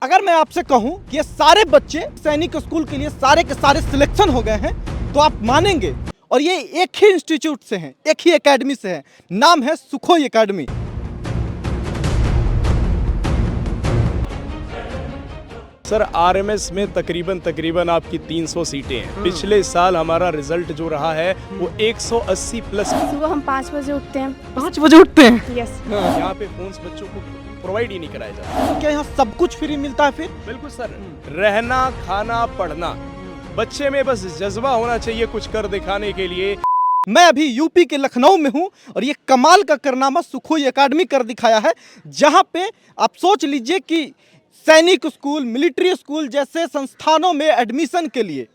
अगर मैं आपसे कहूं कि ये सारे बच्चे सैनिक स्कूल के लिए सारे के सारे सिलेक्शन हो गए हैं तो आप मानेंगे। और ये एक ही इंस्टीट्यूट से हैं, एक ही एकेडमी से है, नाम है सुखोई एकेडमी। सर आरएमएस में तकरीबन आपकी 300 सीटें हैं। पिछले साल हमारा रिजल्ट जो रहा है वो 180 प्लस। सुबह हम 5 बजे उठते हैं। 5 बजे उठते हैं? यस। यहाँ पे फोन्स बच्चों को प्रोवाइड ही नहीं कराया जाता। क्या यहाँ सब कुछ फ्री मिलता है फिर? बिल्कुल सर, रहना खाना पढ़ना, बच्चे में बस जज्बा होना चाहिए कुछ कर दिखाने के लिए। मैं अभी यूपी के लखनऊ में हूं और ये कमाल का कारनामा सुखोई एकेडमी कर दिखाया है, जहां पे आप सोच लीजिए कि सैनिक स्कूल, मिलिट्री स्कूल जैसे संस्थानों में एडमिशन के लिए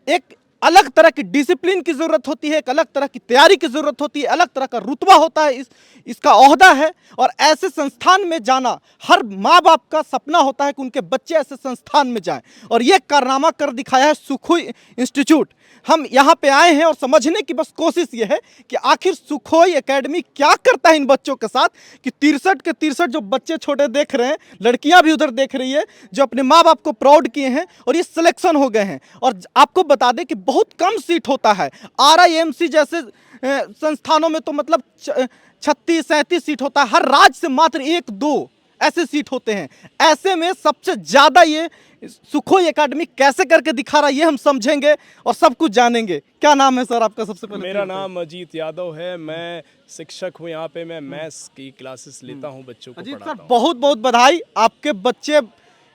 एक अलग तरह की डिसिप्लिन की ज़रूरत होती है, एक अलग तरह की तैयारी की ज़रूरत होती है, अलग तरह का रुतबा होता है, इसका ओहदा है। और ऐसे संस्थान में जाना हर माँ बाप का सपना होता है कि उनके बच्चे ऐसे संस्थान में जाएं। और ये कारनामा कर दिखाया है सुखोई इंस्टीट्यूट। हम यहाँ पे आए हैं और समझने की बस कोशिश ये है कि आखिर सुखोई एकेडमी क्या करता है इन बच्चों के साथ कि 63 के 63 जो बच्चे छोटे देख रहे हैं, लड़कियां भी उधर देख रही है जो अपने माँ बाप को प्राउड किए हैं और ये सिलेक्शन हो गए हैं। और आपको बता दें कि बहुत कम सीट होता है, RIMC जैसे संस्थानों में तो मतलब 36-37 सीट होता है, हर राज्य से मात्र 1-2 ऐसे सीट होते हैं। ऐसे में सबसे ज़्यादा ये सुखोई एकेडमी कैसे करके दिखा रहा है ये हम समझेंगे और सब कुछ जानेंगे। क्या नाम है सर आपका? सबसे पहले मेरा नाम अजीत यादव है, मैं शिक्षक हूँ यहाँ पे। मैं मैथ्स की क्लासेस लेता हूँ, बच्चों को अजीत पढ़ाता सर हूँ। बहुत बहुत बधाई, आपके बच्चे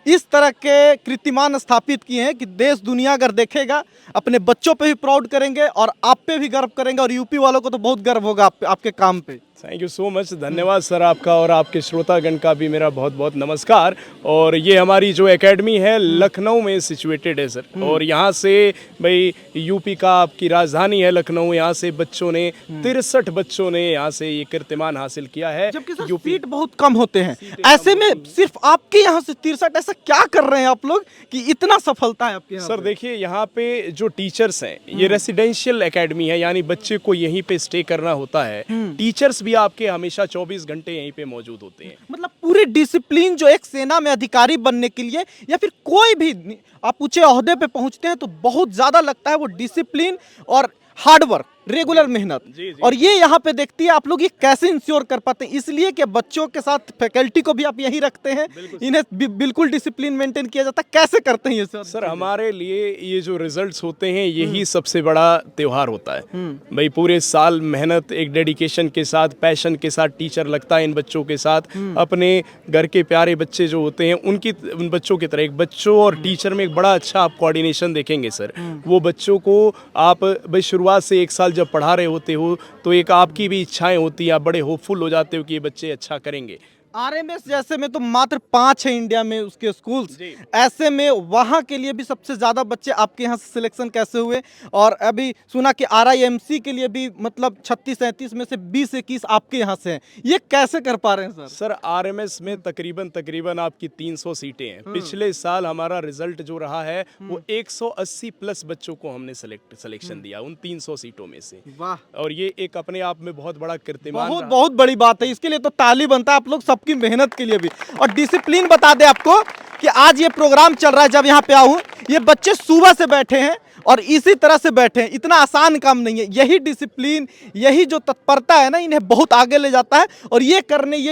इस तरह के कीर्तिमान स्थापित किए हैं कि देश दुनिया अगर देखेगा अपने बच्चों पे भी प्राउड करेंगे और आप पे भी गर्व करेंगे और यूपी वालों को तो बहुत गर्व होगा आपके काम पे। थैंक यू सो मच, धन्यवाद सर आपका, और आपके श्रोतागण का भी मेरा बहुत बहुत नमस्कार। और ये हमारी जो एकेडमी है लखनऊ में सिचुएटेड है सर, और यहाँ से भाई यूपी का आपकी राजधानी है लखनऊ, यहाँ से बच्चों ने 63 बच्चों ने यहाँ से ये कीर्तिमान हासिल किया है। जबकि सर सीट बहुत कम होते हैं, ऐसे में सिर्फ आपके यहाँ से 63, ऐसा क्या कर रहे हैं आप लोग कि इतना सफलता है आपके यहाँ? सर देखिए, यहाँ पे जो टीचर्स हैं ये रेसिडेंशियल एकेडमी है, यानी बच्चे को यहीं पे स्टे करना होता है। टीचर्स भी आपके हमेशा 24 घंटे यहीं पे मौजूद होते हैं। मतलब पूरी डिसिप्लिन जो एक सेना में अधिकारी बनने के लिए या फिर कोई भी आप ऊंचे ओहदे पे पहुंचते हैं तो बहुत ज्यादा लगता है वो डिसिप्लिन और हार्डवर्क, रेगुलर मेहनत। और ये यहाँ पे देखती है आप लोग ये कैसे इंश्योर कर पाते हैं, इसलिए कि बच्चों के साथ फैकल्टी को भी आप यही रखते हैं, इन्हें बिल्कुल डिसिप्लिन मेंटेन किया जाता है। कैसे करते हैं ये सर? सर हमारे लिए ये जो रिजल्ट्स होते हैं यही सबसे बड़ा त्योहार होता है। भाई पूरे साल मेहनत, एक डेडिकेशन के साथ, पैशन के साथ टीचर लगता है इन बच्चों के साथ। अपने घर के प्यारे बच्चे जो होते हैं उन बच्चों की तरह एक बच्चों और टीचर में एक बड़ा अच्छा आप कोऑर्डिनेशन देखेंगे सर। वो बच्चों को आप भाई शुरुआत से 1 साल जब पढ़ा रहे होते हो तो एक आपकी भी इच्छाएं होती है, आप बड़े होपफुल हो जाते हो कि ये बच्चे अच्छा करेंगे। RMS जैसे में तो मात्र 5 है इंडिया में उसके स्कूल्स, ऐसे में वहाँ के लिए भी सबसे ज़्यादा बच्चे आपके यहाँ से सिलेक्शन कैसे हुए? और अभी सुना कि RIMC के लिए भी मतलब 36-37 में से 20-21 आपके यहाँ से हैं, ये कैसे कर पा रहे हैं सर? सर RMS में तकरीबन आपकी 300 सीटें हैं। पिछले साल हमारा रिजल्ट जो रहा है वो 180 प्लस बच्चों को हमने सिलेक्शन दिया उन 300 सीटों में से। वाह, और ये एक अपने आप में बहुत बड़ा कीर्तिमान बहुत रहा। बहुत बड़ी बात है, इसके लिए तो ताली बनता है आप लोग सबकी मेहनत के लिए भी। और डिसिप्लिन बता दे आपको कि आज ये प्रोग्राम चल रहा है, जब यहाँ पे आऊँ ये बच्चे सुबह से बैठे हैं और इसी तरह से बैठे हैं, इतना आसान काम नहीं है। यही डिसिप्लिन, यही जो तत्परता है ना, इन्हें बहुत आगे ले जाता है। और ये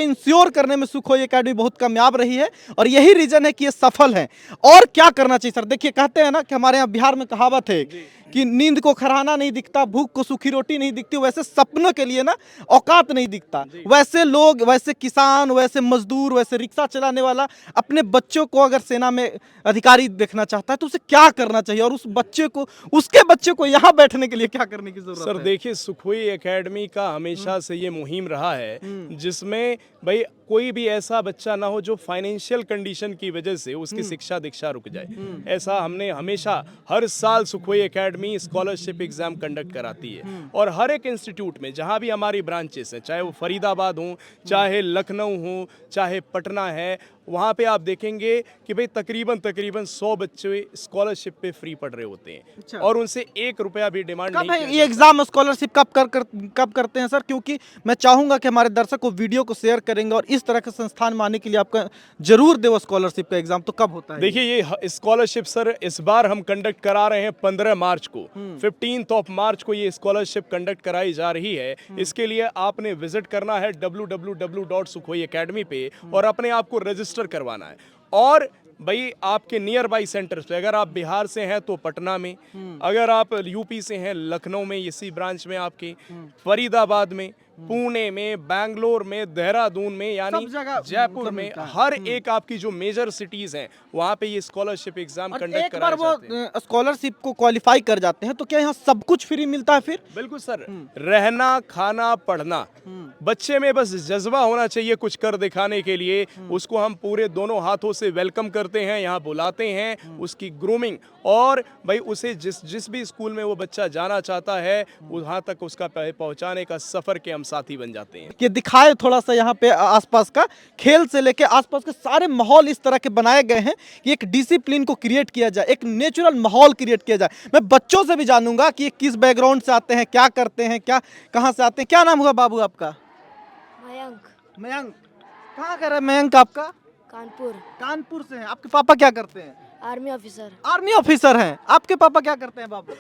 इंश्योर करने में सुखोई एकेडमी बहुत कामयाब रही है और यही रीजन है कि ये सफल है। और क्या करना चाहिए सर? देखिए कहते हैं ना कि हमारे यहाँ बिहार में कहावत है कि नींद को खराना नहीं दिखता, भूख को सूखी रोटी नहीं दिखती, वैसे सपनों के लिए ना औकात नहीं दिखता। वैसे लोग, वैसे किसान, वैसे मजदूर, वैसे रिक्शा चलाने वाला अपने बच्चों को अगर सेना में अधिकारी देखना चाहता है तो उसे क्या करना चाहिए? और उसके बच्चे को यहाँ बैठने के लिए क्या करने की जरूरत है? सर देखिए, सुखोई एकेडमी का हमेशा से ये मुहिम रहा है जिसमें भाई कोई भी ऐसा बच्चा ना हो जो फाइनेंशियल कंडीशन की वजह से उसकी शिक्षा दीक्षा रुक जाए। ऐसा हमने हमेशा हर साल Sukhoi academy scholarship exam conduct कराती है। और हर एक इंस्टीट्यूट में जहां भी हमारी ब्रांचेस हैं, चाहे वो फरीदाबाद हो, चाहे लखनऊ हो, चाहे पटना है, वहाँ पे आप देखेंगे कि भाई तकरीबन 100 बच्चे स्कॉलरशिप पे फ्री पढ़ रहे होते हैं। अच्छा। और उनसे 1 रुपया भी डिमांड कब नहीं है किया ये एग्जाम स्कॉलरशिप कब करते हैं सर? क्योंकि मैं चाहूंगा कि हमारे दर्शक को वीडियो को शेयर करेंगे और इस इस तरह के संस्थान में आने के लिए आपका जरूर दे वो स्कॉलरशिप का एग्जाम, तो कब होता है? देखिए ये स्कॉलरशिप सर इस बार हम कंडक्ट करा रहे हैं 15 मार्च को। 15 ऑफ मार्च को ये स्कॉलरशिप कंडक्ट कराई जा रही है। इसके लिए आपने विजिट करना है www.sukhoi academy पे और अपने आप को रजिस्टर करवाना है। और भाई आपके नियर बाई सेंटर्स पे, अगर आप बिहार से हैं तो पटना में, अगर आप यूपी से हैं लखनऊ में इसी ब्रांच में आपके, फरीदाबाद में, पुणे में, बैंगलोर में, देहरादून में, यानी सब जगह जयपुर मतलब में, मिलता है। हर एक आपकी जो मेजर सिटीज हैं वहाँ पे ये स्कॉलरशिप एग्जाम और कंडक्ट एक बार कराए वो जाते हैं। स्कॉलरशिप को क्वालिफाई कर जाते हैं तो क्या यहाँ सब कुछ फ्री मिलता है फिर? बिल्कुल सर, रहना, खाना, पढ़ना, बच्चे में बस जज्बा होना चाहिए कुछ कर दिखाने के लिए। उसको हम पूरे दोनों हाथों से वेलकम करते हैं, यहाँ बुलाते हैं, उसकी ग्रूमिंग, और भाई उसे जिस भी स्कूल में वो बच्चा जाना चाहता है वहाँ तक उसका पहुँचाने का सफ़र के हम साथी बन जाते हैं। कि दिखाए थोड़ा सा यहाँ पे आसपास का खेल से लेके आसपास के सारे माहौल इस तरह के बनाए गए हैं कि एक डिसिप्लिन को क्रिएट किया जाए, एक नेचुरल माहौल क्रिएट किया जाए। मैं बच्चों से भी जानूंगा कि ये किस बैकग्राउंड से आते हैं, क्या करते हैं, क्या कहाँ से आते हैं। क्या नाम हुआ बाबू आपका? मयंक। मयंक। कहाँ का है मयंक आपका? कानपुर। कानपुर से हैं। आपके पापा क्या करते हैं? Army officer. आर्मी ऑफिसर हैं। आपके पापा क्या करते हैं बाबू?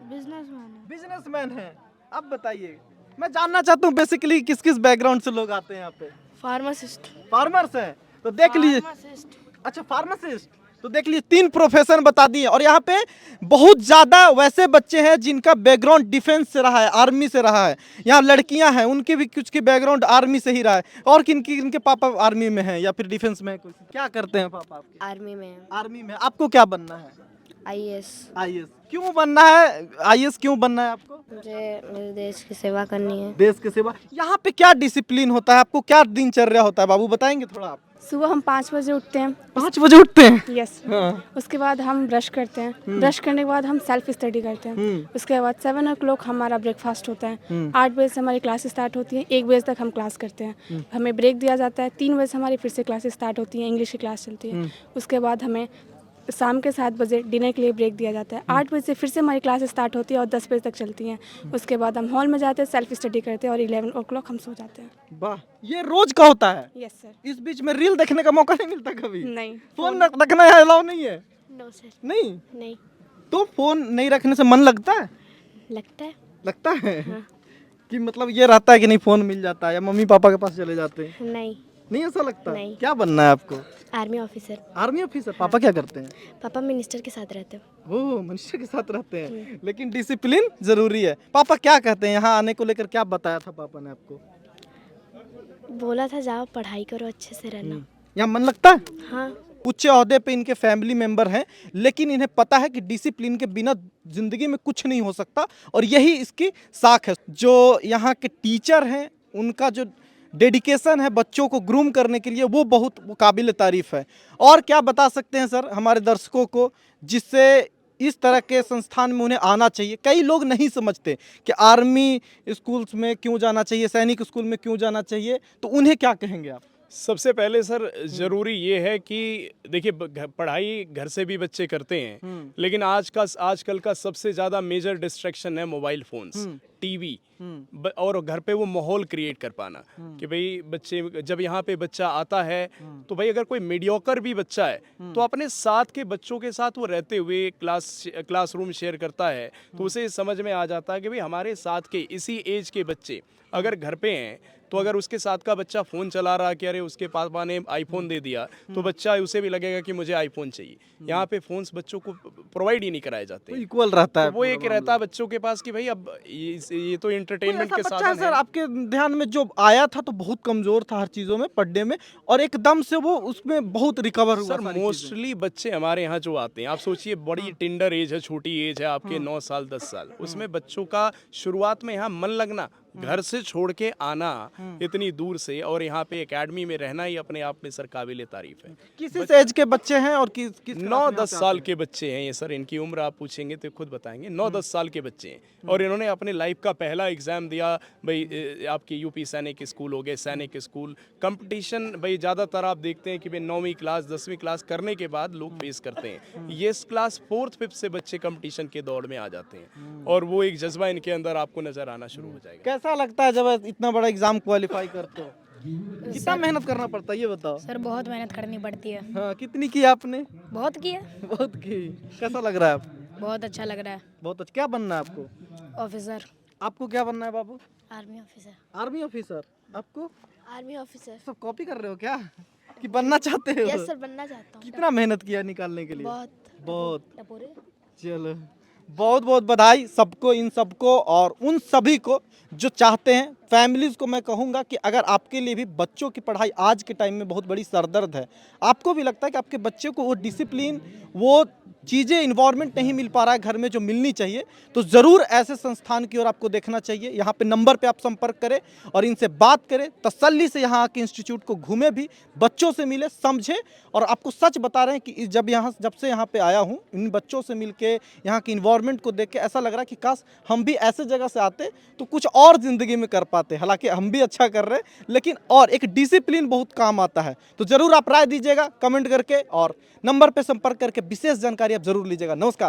बिजनेसमैन। बिजनेसमैन हैं। अब बताइए, मैं जानना चाहता हूँ बेसिकली किस किस बैकग्राउंड से लोग आते हैं यहाँ पे। फार्मासिस्ट। फार्मर्स हैं तो देख लीजिए। फार्मासिस्ट। अच्छा, फार्मासिस्ट। तो देख लीजिए 3 प्रोफेशन बता दिए। और यहाँ पे बहुत ज़्यादा वैसे बच्चे हैं जिनका बैकग्राउंड डिफेंस से रहा है, आर्मी से रहा है। यहाँ लड़कियाँ हैं, उनके भी कुछ की बैकग्राउंड आर्मी से ही रहा है। और किनके पापा आर्मी में हैं या फिर डिफेंस में है? कुछ क्या करते हैं पापा आपके? आर्मी में। आर्मी में। आपको क्या बनना है? आईएएस। आईएएस। क्यों बनना है आईएएस? क्यों बनना है आपको? मुझे मेरे देश की सेवा करनी है। देश की सेवा। यहाँ पे क्या डिसिप्लिन होता है? आपको क्या दिनचर्या होता है बाबू, बताएंगे थोड़ा आप? सुबह हम 5 बजे उठते हैं। 5 बजे उठते हैं? यस। हाँ। उसके बाद हम ब्रश करते हैं। ब्रश करने के बाद हम सेल्फ स्टडी करते हैं। उसके बाद 7 o'clock हमारा ब्रेकफास्ट होता है। 8 बजे से हमारी क्लास स्टार्ट होती है। 1 बजे तक हम क्लास करते हैं। हमें ब्रेक दिया जाता है। 3 बजे से हमारी फिर से क्लास स्टार्ट होती है, इंग्लिश की क्लास चलती है। उसके बाद हमें शाम के 7 बजे डिनर के लिए ब्रेक दिया जाता है। 8 बजे से फिर से हमारी क्लास स्टार्ट होती है और 10 बजे तक चलती हैं। उसके बाद हम हॉल में जाते हैं, सेल्फ स्टडी करते हैं और 11 o'clock हम सो जाते हैं। वाह, ये रोज का होता है? Yes sir. इस बीच में रील देखने का मौका नहीं मिलता कभी? नहीं। फोन रखना है अलाउ नहीं है? No sir. नहीं। नहीं। तो फोन नहीं रखने से मन लगता है? लगता है। लगता है कि मतलब ये रहता है कि नहीं फोन मिल जाता है या मम्मी पापा के पास चले जाते हैं? नहीं। नहीं ऐसा लगता? नहीं। क्या बनना है आपको? Army officer. Army officer. पापा क्या करते हैं? पापा मिनिस्टर के साथ रहते हैं। वो मनुष्य के साथ रहते हैं, लेकिन डिसिप्लिन जरूरी है। पापा क्या कहते हैं यहाँ आने को लेकर? क्या बताया था पापा ने आपको? बोला था जाओ पढ़ाई करो, अच्छे से रहना। यहाँ मन लगता है? हाँ। उच्च ओहदे पे इनके फैमिली मेंबर हैं, लेकिन इन्हें पता है कि डिसिप्लिन के बिना जिंदगी में कुछ नहीं हो सकता। और यही इसकी साख है। जो यहाँ के टीचर हैं उनका जो डेडिकेशन है बच्चों को ग्रूम करने के लिए, वो बहुत काबिल तारीफ है। और क्या बता सकते हैं सर हमारे दर्शकों को जिससे इस तरह के संस्थान में उन्हें आना चाहिए? कई लोग नहीं समझते कि आर्मी स्कूल्स में क्यों जाना चाहिए, सैनिक स्कूल में क्यों जाना चाहिए, तो उन्हें क्या कहेंगे आप? सबसे पहले सर ज़रूरी ये है कि देखिए पढ़ाई घर से भी बच्चे करते हैं, लेकिन आजकल का सबसे ज़्यादा मेजर डिस्ट्रैक्शन है मोबाइल फोन्स, टीवी, और घर पे वो माहौल क्रिएट कर पाना कि भाई बच्चे जब यहाँ पे बच्चा आता है तो भाई अगर कोई मीडियोकर भी बच्चा है तो अपने साथ के बच्चों के साथ वो रहते हुए क्लासरूम शेयर करता है, तो उसे समझ में आ जाता है कि भाई हमारे साथ के इसी एज के बच्चे अगर घर पे हैं तो अगर उसके साथ का बच्चा फ़ोन चला रहा कि अरे उसके पापा ने आईफोन दे दिया तो बच्चा उसे भी लगेगा कि मुझे आईफोन चाहिए। यहाँ पे फ़ोन्स बच्चों को प्रोवाइड ही नहीं कराए जाते हैं। इक्वल रहता है तो वो एक रहता है बच्चों के पास कि भाई अब ये तो एंटरटेनमेंट के बच्चा है साधन सर है। आपके ध्यान में जो आया था तो बहुत कमजोर था हर चीजों में, पढ़ने में, और एकदम से वो उसमें बहुत रिकवर हुआ? सर मोस्टली बच्चे हमारे यहाँ जो आते हैं, आप सोचिए बड़ी टिंडर एज है, छोटी एज है आपके 9 साल 10 साल, उसमें बच्चों का शुरुआत में यहाँ मन लगना, घर से छोड़ के आना इतनी दूर से और यहाँ पे एकेडमी में रहना ही अपने आप में सर काबिल तारीफ है। किस एज के बच्चे हैं और किस 9-10 साल के बच्चे हैं ये सर, इनकी उम्र आप पूछेंगे तो खुद बताएंगे। 9-10 साल के बच्चे हैं और इन्होंने अपने लाइफ का पहला एग्जाम दिया। भाई आपकी यूपी सैनिक स्कूल हो गए, सैनिक स्कूल कंपटीशन, भाई ज़्यादातर आप देखते हैं कि भाई 9वीं क्लास 10वीं क्लास करने के बाद लोग फेस करते हैं। ये क्लास 4th 5th से बच्चे कंपटीशन के दौड़ में आ जाते हैं और वो एक जज्बा इनके अंदर आपको नजर आना शुरू हो जाएगा। कैसा लगता है जब इतना बड़ा एग्जाम क्वालिफाई करते हो? कितना मेहनत करना पड़ता है ये बताओ। सर बहुत मेहनत करनी पड़ती है। हाँ, कितनी की आपने? बहुत की है। बहुत की। कैसा लग रहा है आप? बहुत अच्छा लग रहा है। बहुत अच्छा। क्या बनना है आपको? ऑफिसर। आपको क्या बनना है बाबू? Army officer. Army officer. आपको? Army officer. सब कॉपी कर रहे हो क्या कि बनना चाहते हो? यस सर, बनना चाहता हूँ। कितना मेहनत किया निकालने के लिए? बहुत। बहुत। टपोरे। चलो, बहुत बहुत बधाई सबको, इन सबको और उन सभी को जो चाहते हैं। फैमिलीज़ को मैं कहूँगा कि अगर आपके लिए भी बच्चों की पढ़ाई आज के टाइम में बहुत बड़ी सरदर्द है, आपको भी लगता है कि आपके बच्चे को वो डिसिप्लिन, वो चीज़ें, इन्वायरमेंट नहीं मिल पा रहा है घर में जो मिलनी चाहिए, तो ज़रूर ऐसे संस्थान की ओर आपको देखना चाहिए। यहाँ पे नंबर पे आप संपर्क करें और इनसे बात करें, तसल्ली से यहाँ आके इंस्टीट्यूट को घूमें भी, बच्चों से मिले, समझें। और आपको सच बता रहे हैं कि जब से यहाँ पे आया हूँ, इन बच्चों से मिल के, यहाँ के इन्वायरमेंट को देख के ऐसा लग रहा है कि काश हम भी ऐसे जगह से आते तो कुछ और ज़िंदगी में कर पाते। हालांकि हम भी अच्छा कर रहे हैं, लेकिन और एक डिसिप्लिन बहुत काम आता है। तो ज़रूर आप राय दीजिएगा कमेंट करके और नंबर पे संपर्क करके विशेष जानकारी आप जरूर लीजिएगा। नमस्कार।